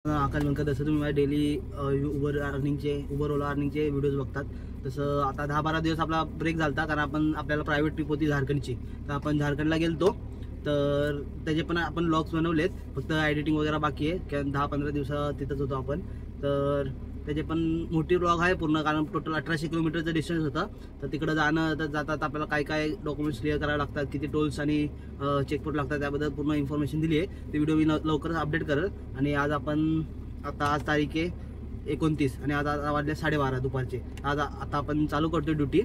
आकाश बनकर, जसं तुम्ही माझ्या डेली उबर ओला अर्निंगचे व्हिडिओज बघतात, तसं आता 10-12 दिवस आपला ब्रेक झाला कारण आपल्याला प्रायव्हेट ट्रिप होती झारखंडची. तर आपण झारखंडला गेलतो, तर त्याचे पण आपण व्लॉग्स बनवलेत, फक्त एडिटिंग वगैरे बाकी आहे. कारण 10-15 दिवस तिथंच होतो आपण. तर त्याचे पण मोठी व्लॉग आहे पूर्ण, कारण टोटल 1800 किलोमीटरचं डिस्टन्स होतं. तर तिकडं जातात आपल्याला काय काय डॉक्युमेंट्स क्लिअर करावे लागतात, किती टोल्स आणि चेकपोस्ट लागतात, त्याबद्दल पूर्ण इन्फॉर्मेशन दिली आहे. ती व्हिडिओ मी लवकरच अपडेट करेल. आणि आज तारीख आहे 29 आणि आता वाजले 12:30 दुपारचे. आता आपण चालू करतो ड्युटी.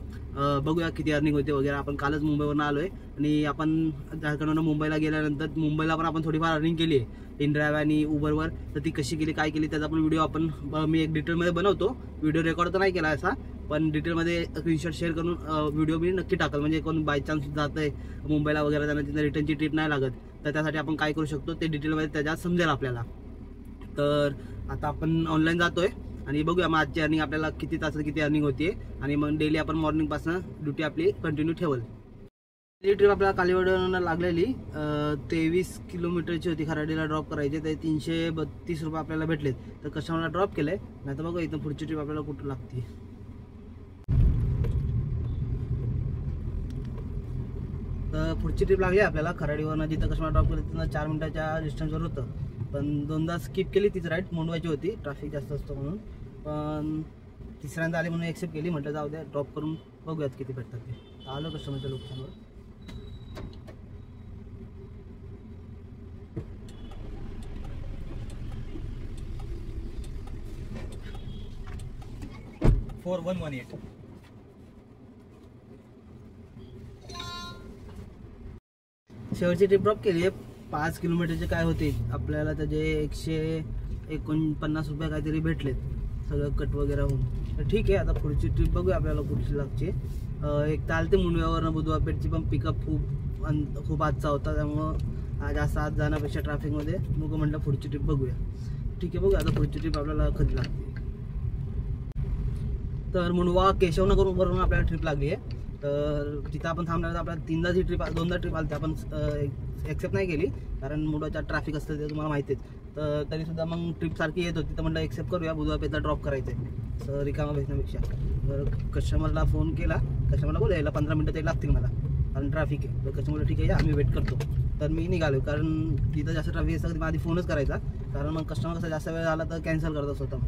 बघूया किती अर्निंग होते वगैरे. आपण कालच मुंबईवरून आलोय आणि आपण झारखंडवरून मुंबईला गेल्यानंतर मुंबईला पण आपण थोडीफार अर्निंग केली आहे इनड्राईव्ह आणि उबरवर. तर ती कशी केली, काय केली, त्याचा पण व्हिडिओ मी एक डिटेलमध्ये बनवतो. व्हिडिओ रेकॉर्ड तर नाही केला असा, पण डिटेलमध्ये स्क्रीनशॉट शेअर करून व्हिडिओ मी नक्की टाकल. म्हणजे कोण बाय चान्स जात आहे मुंबईला वगैरे, त्यांना तिथं रिटर्नची ट्रिप नाही लागत, तर त्यासाठी आपण काय करू शकतो ते डिटेलमध्ये त्याच्यात समजेल आपल्याला. तर आता आपण ऑनलाईन जातोय आणि बघूया मग आजची अर्निंग आपल्याला किती तासात किती अर्निंग होतीये. आणि मग डेली आपण मॉर्निंगपासून ड्युटी आपली कंटिन्यू ठेवल. ही ट्रिप आपल्याला कालीवडून लागलेली 23 किलोमीटरची होती. खराडीला ड्रॉप करायचे, ते 332 रुपये आपल्याला भेटलेत. तर कस्टमरला ड्रॉप केलंय, नाही तर बघा इथं पुढची ट्रिप आपल्याला कुठं लागते. तर पुढची ट्रिप लागली आपल्याला खराडीवरनं, जिथं कस्टमर ड्रॉप केलं तिथं 4 मिनिटाच्या डिस्टन्सवर होतं. पण 2दा स्किप केली तीच राईट, मोंडवायची होती, ट्रॅफिक जास्त असतो म्हणून. पण तिसऱ्यांदा आली म्हणून एक्सेप्ट केली. म्हटलं जाऊ द्या, ड्रॉप करून बघूयात किती भेटतात ते. आलो कस्टमरच्या लोकेशनवर. शेवटची ट्रिप ड्रॉप केली आहे. 5 किलोमीटरचे काय होते आपल्याला, त्याचे 149 रुपये काहीतरी भेटलेत सगळं कट वगैरे होऊन. तर ठीक आहे, आता पुढची ट्रिप बघूया आपल्याला कुठची लागते. एक तर आलते मुंडव्यावरनं बुधवारपेठची, पण पिकअप खूप आजचा होता, त्यामुळं जास्त आज जाण्यापेक्षा ट्रॅफिकमध्ये मग म्हटलं पुढची ट्रिप बघूया. ठीक आहे, बघूया आता पुढची ट्रिप आपल्याला कधी लागते. तर मुंडवा केशवनगरवरून आपल्याला ट्रिप लागली आहे. तर तिथं आपण थांबणार, आपल्याला 2दा ट्रिप आली, आपण एक्सेप्ट नाही केली कारण मुंडवाच्या ट्रॅफिक असतं ते तुम्हाला माहिती आहे. तर तरीसुद्धा मग ट्रिप सारखी येत होती, तर म्हटलं एक्सेप्ट करूया, बुधवारपेठला ड्रॉप करायचं आहे तर रिकामा भेटण्यापेक्षा. तर कस्टमरला फोन केला, कस्टमरला बोलू यायला 15 मिनटं तरी लागतील मला कारण ट्रॅफिक आहे. तर कस्टमरला ठीक आहे या, आम्ही वेट करतो. तर मी निघालो, कारण तिथं जास्त ट्रॅफिक असतं मग आधी फोनच करायचा, कारण मग कस्टमर कसं जास्त वेळ आला तर कॅन्सल करत असतो.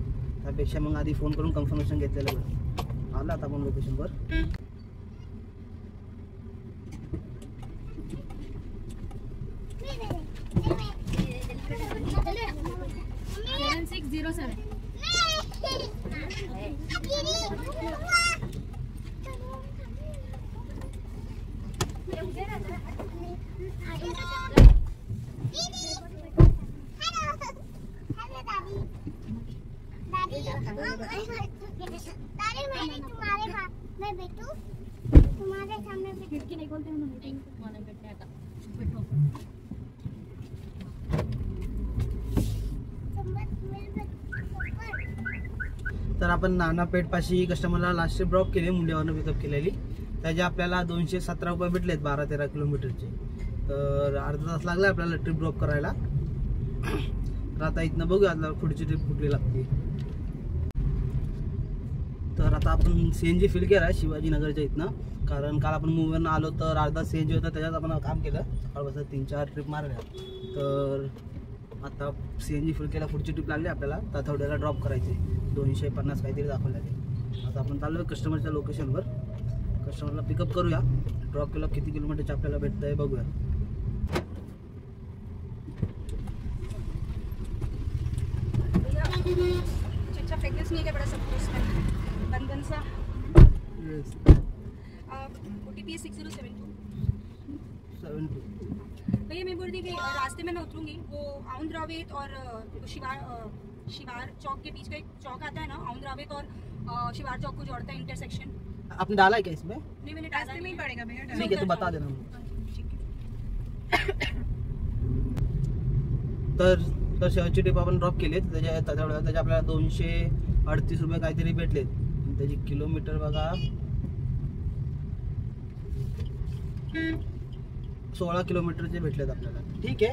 त्यापेक्षा मग आधी फोन करून कन्फर्मेशन घेतलेलं बरं. आला आता आपण लोकेशनवर. मैं बैठूं तुम्हारे सामने, खिड़की नहीं खोलते हम तुम्हारे बैठने आता बैठो. तर आपण नानापेठपाशी कस्टमरला लास्ट ट्रिप ड्रॉप केली, मुंड्यावरनं पिकअप केलेली. त्याचे आपल्याला 217 रुपये भेटलेत 12-13 किलोमीटरचे. तर अर्धा तास लागला आपल्याला ट्रिप ड्रॉप करायला. तर आता इथनं बघूया आपल्याला पुढची ट्रिप कुठली लागते. तर आता आपण CNG फिल केला आहे शिवाजीनगरच्या इथनं, कारण काल आपण मुंबईवरून आलो तर अर्धा CNG होता, त्याच्यात आपण काम केलं. सकाळपासून 3-4 ट्रिप मारल्या. तर आता CNG फिल केला, पुढची ट्रिप लागली आपल्याला. तातवड्याला ड्रॉप करायचे 250 काहीतरी दाखवलेले. आता आपण चाललो कस्टमरच्या लोकेशनवर, कस्टमरला पिकअप करूया. ड्रॉप केलं किती किलोमीटरचे आपल्याला भेटतं आहे बघूया. OTP 6072. भैया मैं बोल रही थी कि रास्ते में मैं उतरूंगी, वो आउंद रावेत और शिवार चौक के बीच का एक चौक आता है ना, आउंद रावेत और शिवार चौक को जोड़ता है इंटरसेक्शन. आपने डाला है क्या इसमें? नहीं मैंने रास्ते में ही पड़ेगा भैया. ठीक है, तो बता देना. तर शेवटची ट्रिप आपण ड्रॉप केली, त्याच्या आपल्याला 238 रुपये काहीतरी भेटलेत. त्याची किलोमीटर बघा 16 किलोमीटरचे भेटलेत आपल्याला. ठीक आहे,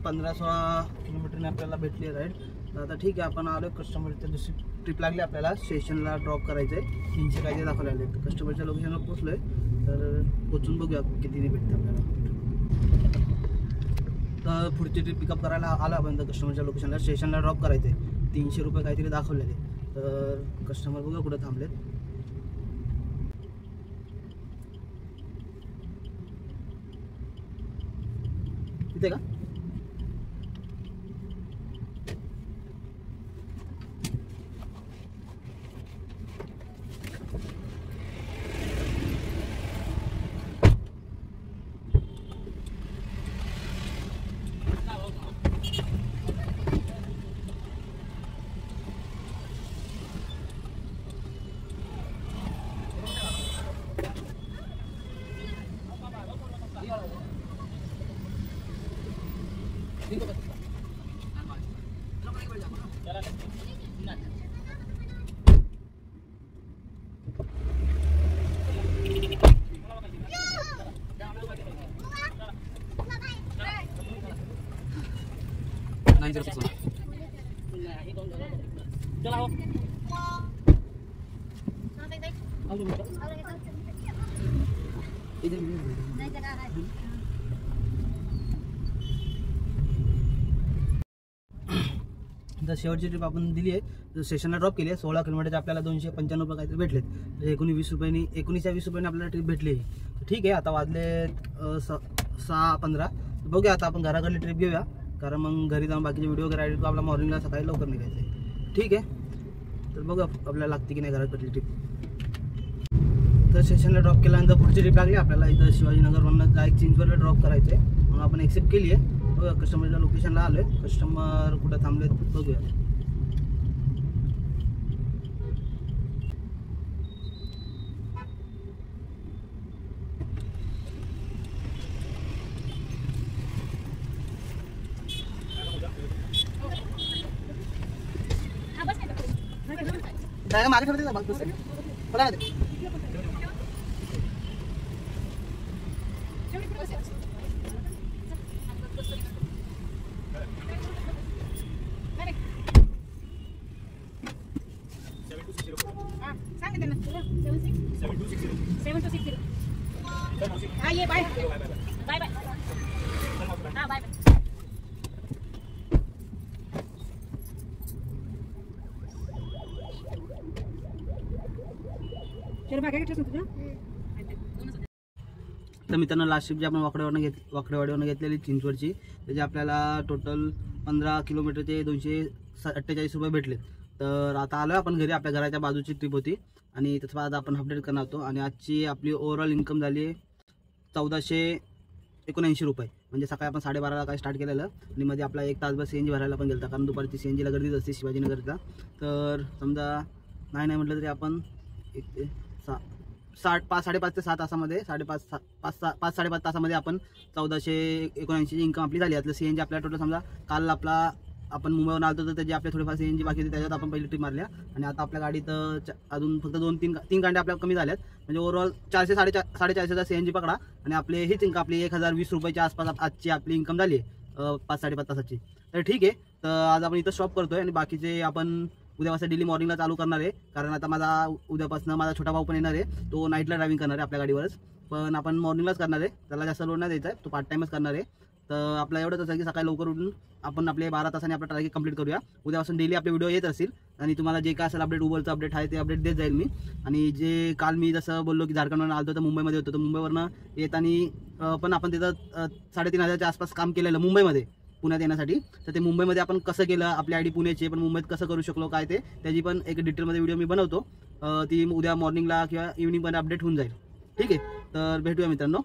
15-16 किलोमीटरने आपल्याला भेटली आहे राईड. तर आता ठीक आहे, आपण आलो कस्टमरच्या दुसरी ट्रिप लागली आपल्याला. स्टेशनला ड्रॉप करायचं आहे, 300 काय ते दाखवले आले. कस्टमरच्या लोकेशनला पोचलो आहे, तर पोचून बघूया कितीने भेटते आपल्याला. तर पुढची ट्रिप पिकअप करायला आला आपण कस्टमरच्या लोकेशनला. स्टेशनला ड्रॉप करायचं आहे, 300 रुपये काहीतरी दाखवलेले. तर कस्टमर बघा कुठं थांबलेत. इथे का? तर शेवटची ट्रिप आपण दिली आहे, स्टेशनला ड्रॉप केली आहे. 16 किलोमीटरचे आपल्याला 295 रुपये काहीतरी भेटलेत. 19 या 20 रुपयांनी आपल्याला ट्रिप भेटली. ठीक आहे, आता वाजले 6:15. बघूया आता आपण घराकडली ट्रिप घेऊया, कारण मग घरी जाऊन बाकीचे व्हिडिओ वगैरे एडिट आपला मॉर्निंगला सकाळी लवकर निघायचं आहे. ठीक आहे, तर बघा आपल्याला लागते की नाही घराकडली ट्रिप. तर स्टेशनला ड्रॉप केल्यानंतर पुढची ट्रिप लागली आपल्याला. इथं शिवाजीनगरवरून डायरेक्ट चिंचवडला ड्रॉप करायचं आहे, म्हणून आपण एक्सेप्ट केली आहे. बघा कस्टमरच्या लोकेशनला आलो आहे. कस्टमर कुठं थांबलेत बघूया. मागे ठेवते का बघतो बघा ते. ये बाय बाय बाय. हाँ बाय बाय. तर मित्रांनो, लास्ट ट्रिप जी आपण वाकडेवाडीवरून घेतलेली चिंचवडची, त्याची आपल्याला टोटल 15 किलोमीटरचे 248 रुपये भेटले. तर आता आलो आपण घरी. आपल्या घराच्या बाजूची ट्रिप होती आणि त्याचा आज आपण अपडेट करणार होतो. आणि आजची आपली ओव्हरऑल इन्कम झाली 1479 रुपये. म्हणजे सकाळी आपण 12:30ला काय स्टार्ट केलेलं आणि मध्ये आपला 1 तासभर CNG भरायला पण गेला, कारण दुपारची CNGला गर्दीच असते शिवाजीनगरचा. तर समजा नाही म्हटलं तरी आपण 5-5.5 ते 6 तासामध्ये 5-5.5 तासामध्ये आपण 1479 इन्कम आपली झाली. यातलं CNG आपल्या टोटल समजा काल आपण मुंबईवरून आलो तर त्याची आपल्या थोडीफार CNG बाकी होती, त्याच्यात आपण पहिली ट्रिप मारल्या. आणि आता आपल्या गाडीत अजून फक्त 2-3 गाड्या आपल्या कमी झाल्यात. म्हणजे ओव्हरऑल 400-450 CNG पकडा आणि आपली हीच इन्कम आपली 1020 रुपयाच्या आसपास आजची आपली इन्कम झाली 5-5.5 तासाची. तर ठीक आहे, तर आज आपण इथं स्टॉप करतोय आणि बाकीचे आपण उद्यापासून डेली मॉर्निंगला चालू करणार आहे. कारण आता उद्यापासून माझा छोटा भाऊ पण येणार आहे, तो नाईटला ड्रायव्हिंग करणार आहे आपल्या गाडीवरच. पण आपण मॉर्निंगलाच करणार आहे, त्याला जास्त लोड नाही द्यायचा आहे, तो पार्ट टाईमच करणार आहे. तर आपला एवढंच असं की सकाळी लवकर उठून आपण आपले 12 तासांनी आपला टार्गेट कंप्लीट करूया. उद्यापासून डेली आपले व्हिडिओ येत असतील आणि तुम्हाला जे काय असेल अपडेट, उबरचं अपडेट आहे ते अपडेट देत जाईल मी. आणि जे काल मी जसं बोललो की झारखंडवरून आलो तर मुंबईमध्ये होतो, तर मुंबईवरनं येताना पण आपण तिथं 3,500च्या आसपास काम केलेलं मुंबईमध्ये पुण्यात येण्यासाठी. तर ते मुंबईमध्ये आपण कसं केलं, आपली आयडी पुण्याची पण मुंबईत कसं करू शकलो काय ते, त्याची पण एक डिटेलमध्ये व्हिडिओ मी बनवतो. ती उद्या मॉर्निंगला किंवा इव्हनिंगमध्ये अपडेट होऊन जाईल. ठीक आहे, तर भेटूया मित्रांनो.